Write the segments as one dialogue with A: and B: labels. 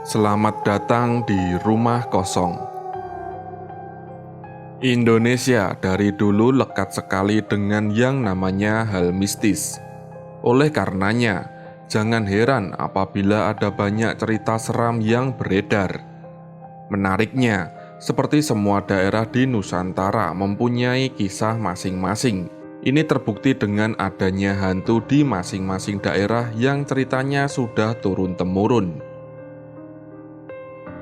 A: Selamat datang di Rumah Kosong. Indonesia dari dulu lekat sekali dengan yang namanya hal mistis. Oleh karenanya, jangan heran apabila ada banyak cerita seram yang beredar. Menariknya, seperti semua daerah di Nusantara mempunyai kisah masing-masing. Ini terbukti dengan adanya hantu di masing-masing daerah yang ceritanya sudah turun-temurun.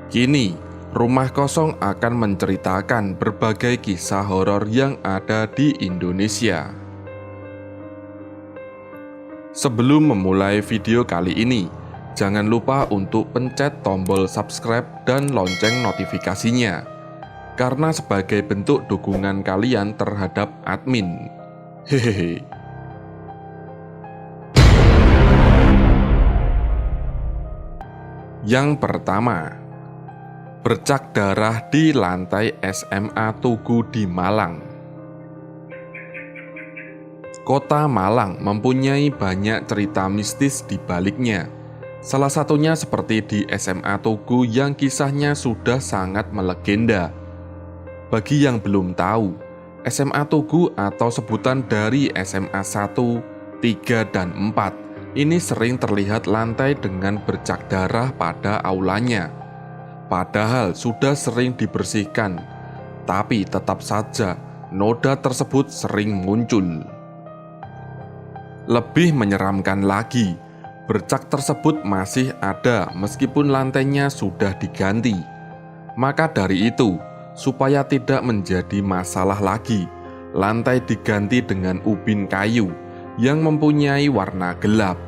A: Kini, Rumah Kosong akan menceritakan berbagai kisah horor yang ada di Indonesia. Sebelum memulai video kali ini, jangan lupa untuk pencet tombol subscribe dan lonceng notifikasinya, karena sebagai bentuk dukungan kalian terhadap admin. Hehehe. Yang pertama, bercak darah di lantai SMA Tugu di Malang. Kota Malang mempunyai banyak cerita mistis di baliknya. Salah satunya seperti di SMA Tugu yang kisahnya sudah sangat melegenda. Bagi yang belum tahu, SMA Tugu atau sebutan dari SMA 1, 3, dan 4 ini sering terlihat lantai dengan bercak darah pada aulanya. Padahal sudah sering dibersihkan, tapi tetap saja noda tersebut sering muncul. Lebih menyeramkan lagi, bercak tersebut masih ada meskipun lantainya sudah diganti. Maka dari itu, supaya tidak menjadi masalah lagi, lantai diganti dengan ubin kayu yang mempunyai warna gelap.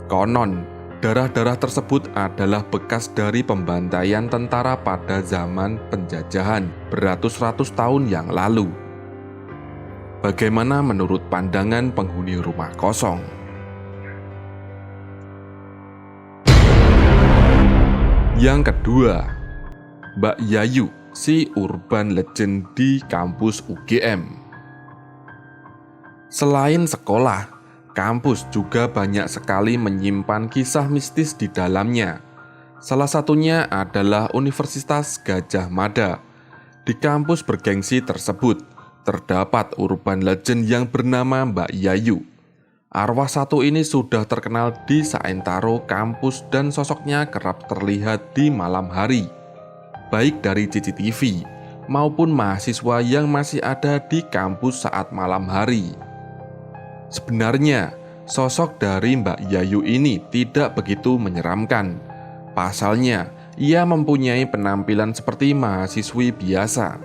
A: Konon, darah-darah tersebut adalah bekas dari pembantaian tentara pada zaman penjajahan beratus-ratus tahun yang lalu. Bagaimana menurut pandangan penghuni Rumah Kosong? Yang kedua, Mbak Yayu, si urban legend di kampus UGM. Selain sekolah, kampus juga banyak sekali menyimpan kisah mistis di dalamnya. Salah satunya adalah Universitas Gadjah Mada. Di kampus bergengsi tersebut, terdapat urban legend yang bernama Mbak Yayu. Arwah satu ini sudah terkenal di saentaro kampus dan sosoknya kerap terlihat di malam hari, baik dari CCTV maupun mahasiswa yang masih ada di kampus saat malam hari. Sebenarnya, sosok dari Mbak Yayu ini tidak begitu menyeramkan. Pasalnya, ia mempunyai penampilan seperti mahasiswi biasa.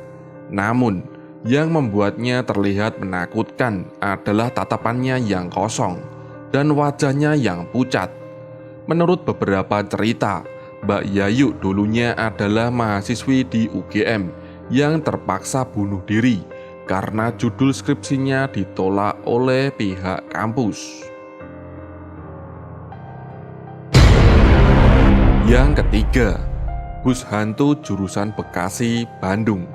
A: Namun, yang membuatnya terlihat menakutkan adalah tatapannya yang kosong dan wajahnya yang pucat. Menurut beberapa cerita, Mbak Yayu dulunya adalah mahasiswi di UGM yang terpaksa bunuh diri karena judul skripsinya ditolak oleh pihak kampus. Yang ketiga, bus hantu jurusan Bekasi, Bandung.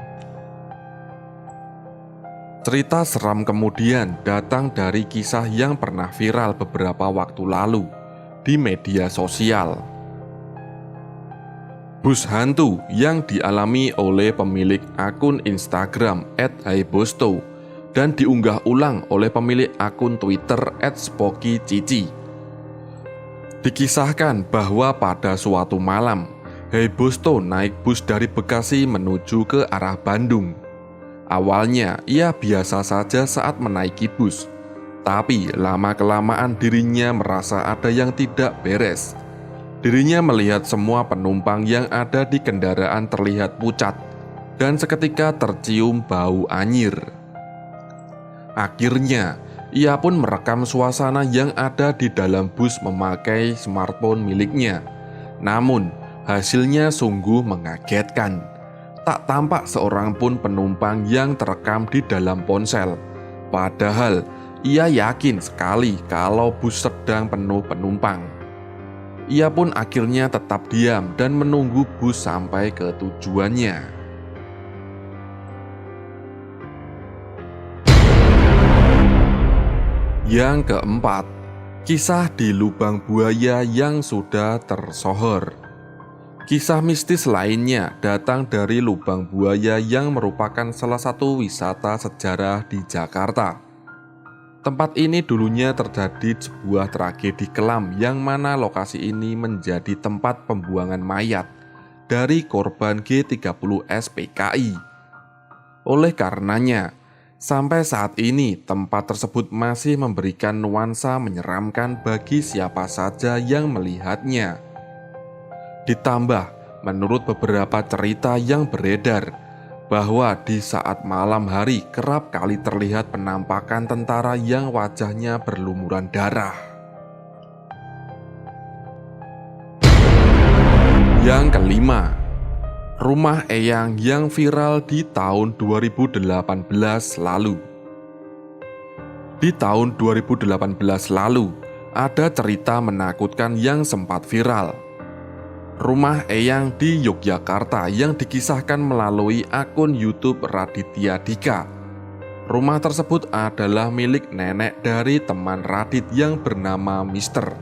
A: Cerita seram kemudian datang dari kisah yang pernah viral beberapa waktu lalu di media sosial. Bus hantu yang dialami oleh pemilik akun Instagram @haibosto dan diunggah ulang oleh pemilik akun Twitter @spookycici. Dikisahkan bahwa pada suatu malam, Haibosto naik bus dari Bekasi menuju ke arah Bandung. Awalnya ia biasa saja saat menaiki bus, tapi lama-kelamaan dirinya merasa ada yang tidak beres. Dirinya melihat semua penumpang yang ada di kendaraan terlihat pucat, dan seketika tercium bau anyir. Akhirnya, ia pun merekam suasana yang ada di dalam bus memakai smartphone miliknya. Namun, hasilnya sungguh mengagetkan. Tak tampak seorang pun penumpang yang terekam di dalam ponsel. Padahal, ia yakin sekali kalau bus sedang penuh penumpang. Ia pun akhirnya tetap diam dan menunggu bus sampai ke tujuannya. Yang keempat, kisah di lubang buaya yang sudah tersohor. Kisah mistis lainnya datang dari Lubang Buaya yang merupakan salah satu wisata sejarah di Jakarta. Tempat ini dulunya terjadi sebuah tragedi kelam yang mana lokasi ini menjadi tempat pembuangan mayat dari korban G30S PKI. Oleh karenanya, sampai saat ini tempat tersebut masih memberikan nuansa menyeramkan bagi siapa saja yang melihatnya. Ditambah, menurut beberapa cerita yang beredar, bahwa di saat malam hari kerap kali terlihat penampakan tentara yang wajahnya berlumuran darah. Yang kelima, rumah Eyang yang viral di tahun 2018 lalu. Di tahun 2018 lalu, ada cerita menakutkan yang sempat viral. Rumah Eyang di Yogyakarta yang dikisahkan melalui akun YouTube Raditya Dika. Rumah tersebut adalah milik nenek dari teman Radit yang bernama Mister.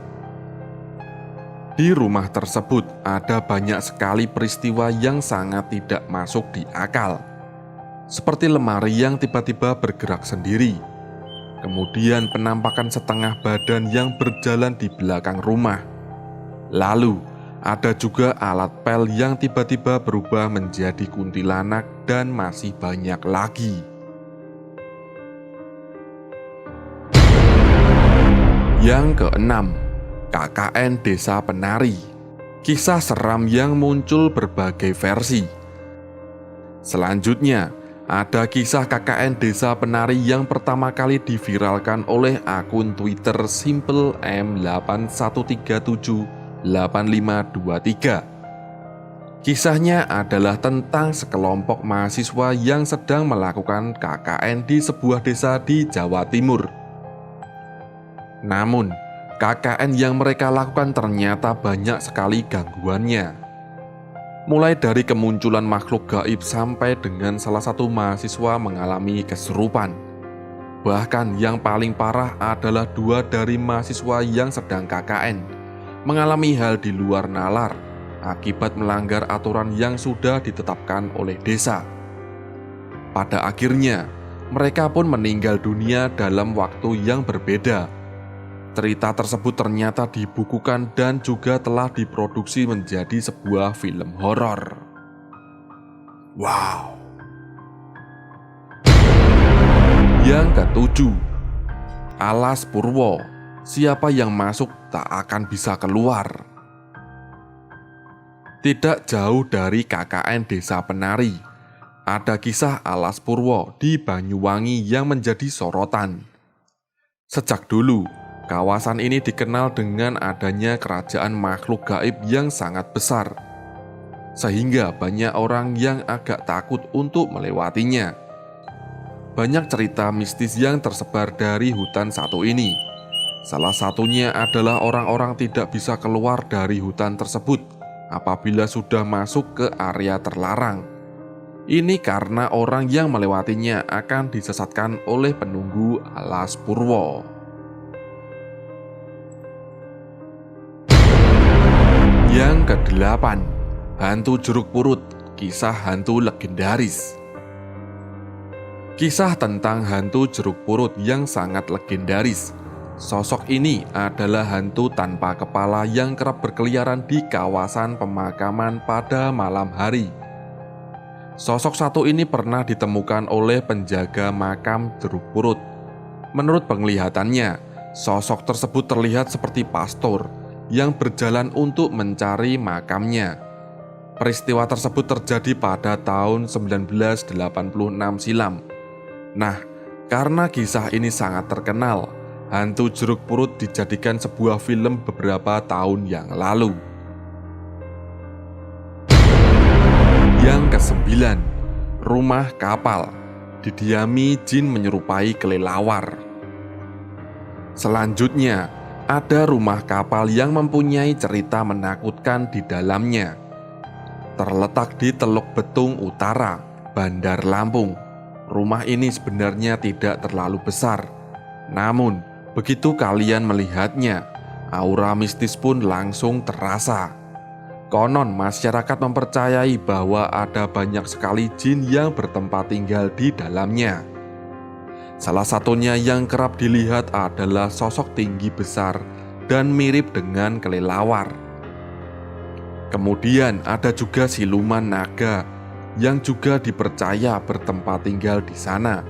A: Di rumah tersebut ada banyak sekali peristiwa yang sangat tidak masuk di akal. Seperti lemari yang tiba-tiba bergerak sendiri. Kemudian penampakan setengah badan yang berjalan di belakang rumah. Lalu, ada juga alat pel yang tiba-tiba berubah menjadi kuntilanak dan masih banyak lagi. Yang keenam, KKN Desa Penari. Kisah seram yang muncul berbagai versi. Selanjutnya, ada kisah KKN Desa Penari yang pertama kali diviralkan oleh akun Twitter Simple M8137 8523. Kisahnya adalah tentang sekelompok mahasiswa yang sedang melakukan KKN di sebuah desa di Jawa Timur. Namun, KKN yang mereka lakukan ternyata banyak sekali gangguannya. Mulai dari kemunculan makhluk gaib sampai dengan salah satu mahasiswa mengalami kesurupan. Bahkan yang paling parah adalah 2 dari mahasiswa yang sedang KKN mengalami hal di luar nalar akibat melanggar aturan yang sudah ditetapkan oleh desa. Pada akhirnya, mereka pun meninggal dunia dalam waktu yang berbeda. Cerita tersebut ternyata dibukukan dan juga telah diproduksi menjadi sebuah film horor. Wow. Yang ketujuh, Alas Purwo. Siapa yang masuk tak akan bisa keluar. Tidak jauh dari KKN Desa Penari, ada kisah Alas Purwo di Banyuwangi yang menjadi sorotan. Sejak dulu, kawasan ini dikenal dengan adanya kerajaan makhluk gaib yang sangat besar, sehingga banyak orang yang agak takut untuk melewatinya. Banyak cerita mistis yang tersebar dari hutan satu ini. Salah satunya adalah orang-orang tidak bisa keluar dari hutan tersebut apabila sudah masuk ke area terlarang. Ini karena orang yang melewatinya akan disesatkan oleh penunggu Alas Purwo. Yang kedelapan, Hantu Jeruk Purut, kisah hantu legendaris. Kisah tentang hantu jeruk purut yang sangat legendaris. Sosok ini adalah hantu tanpa kepala yang kerap berkeliaran di kawasan pemakaman pada malam hari. Sosok satu ini pernah ditemukan oleh penjaga makam jeruk purut. Menurut penglihatannya, sosok tersebut terlihat seperti pastor yang berjalan untuk mencari makamnya. Peristiwa tersebut terjadi pada tahun 1986 silam. Nah, karena kisah ini sangat terkenal, Hantu Jeruk Purut dijadikan sebuah film beberapa tahun yang lalu. Yang kesembilan, Rumah Kapal. Didiami jin menyerupai kelelawar. Selanjutnya, ada rumah kapal yang mempunyai cerita menakutkan di dalamnya. Terletak di Teluk Betung Utara, Bandar Lampung. Rumah ini sebenarnya tidak terlalu besar. Namun, begitu kalian melihatnya, aura mistis pun langsung terasa. Konon masyarakat mempercayai bahwa ada banyak sekali jin yang bertempat tinggal di dalamnya. Salah satunya yang kerap dilihat adalah sosok tinggi besar dan mirip dengan kelelawar. Kemudian ada juga siluman naga yang juga dipercaya bertempat tinggal di sana.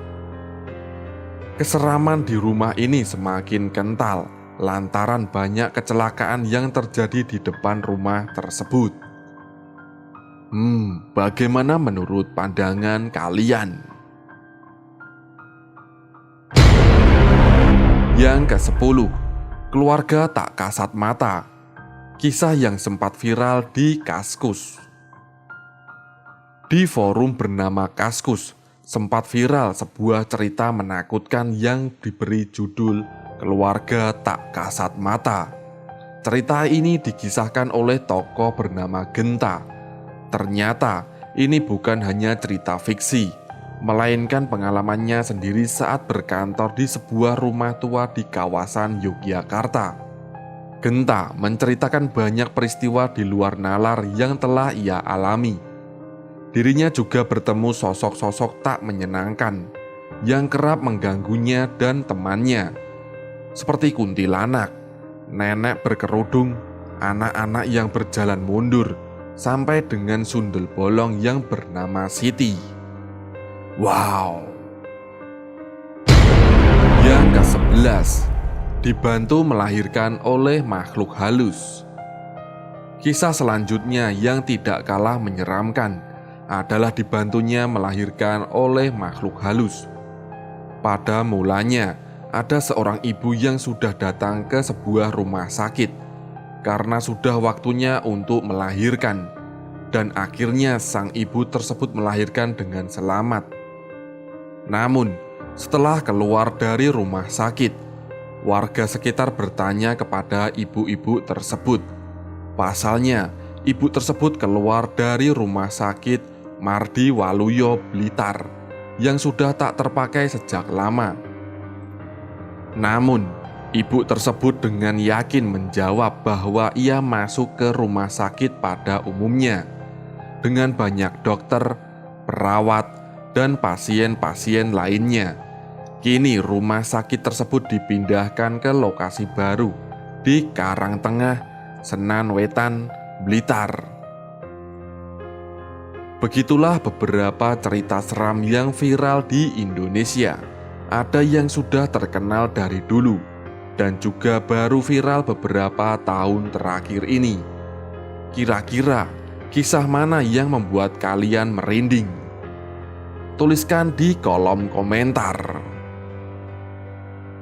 A: Keseraman di rumah ini semakin kental lantaran banyak kecelakaan yang terjadi di depan rumah tersebut. Bagaimana menurut pandangan kalian? Yang ke-10, keluarga tak kasat mata. Kisah yang sempat viral di Kaskus. Di forum bernama Kaskus, sempat viral sebuah cerita menakutkan yang diberi judul Keluarga Tak Kasat Mata. Cerita ini dikisahkan oleh tokoh bernama Genta. Ternyata ini bukan hanya cerita fiksi, melainkan pengalamannya sendiri saat berkantor di sebuah rumah tua di kawasan Yogyakarta. Genta menceritakan banyak peristiwa di luar nalar yang telah ia alami. Dirinya juga bertemu sosok-sosok tak menyenangkan yang kerap mengganggunya dan temannya, seperti kuntilanak, nenek berkerudung, anak-anak yang berjalan mundur, sampai dengan sundel bolong yang bernama Siti. Wow. Yang ke-11, dibantu melahirkan oleh makhluk halus. Kisah selanjutnya yang tidak kalah menyeramkan adalah dibantunya melahirkan oleh makhluk halus. Pada mulanya, ada seorang ibu yang sudah datang ke sebuah rumah sakit karena sudah waktunya untuk melahirkan, dan akhirnya sang ibu tersebut melahirkan dengan selamat. Namun, setelah keluar dari rumah sakit, warga sekitar bertanya kepada ibu-ibu tersebut. Pasalnya, ibu tersebut keluar dari rumah sakit Mardi Waluyo, Blitar, yang sudah tak terpakai sejak lama. Namun, ibu tersebut dengan yakin menjawab bahwa ia masuk ke rumah sakit pada umumnya dengan banyak dokter, perawat, dan pasien-pasien lainnya. Kini rumah sakit tersebut dipindahkan ke lokasi baru di Karangtengah, Senan Wetan, Blitar. Begitulah beberapa cerita seram yang viral di Indonesia. Ada yang sudah terkenal dari dulu dan juga baru viral beberapa tahun terakhir ini. Kira-kira kisah mana yang membuat kalian merinding? Tuliskan di kolom komentar.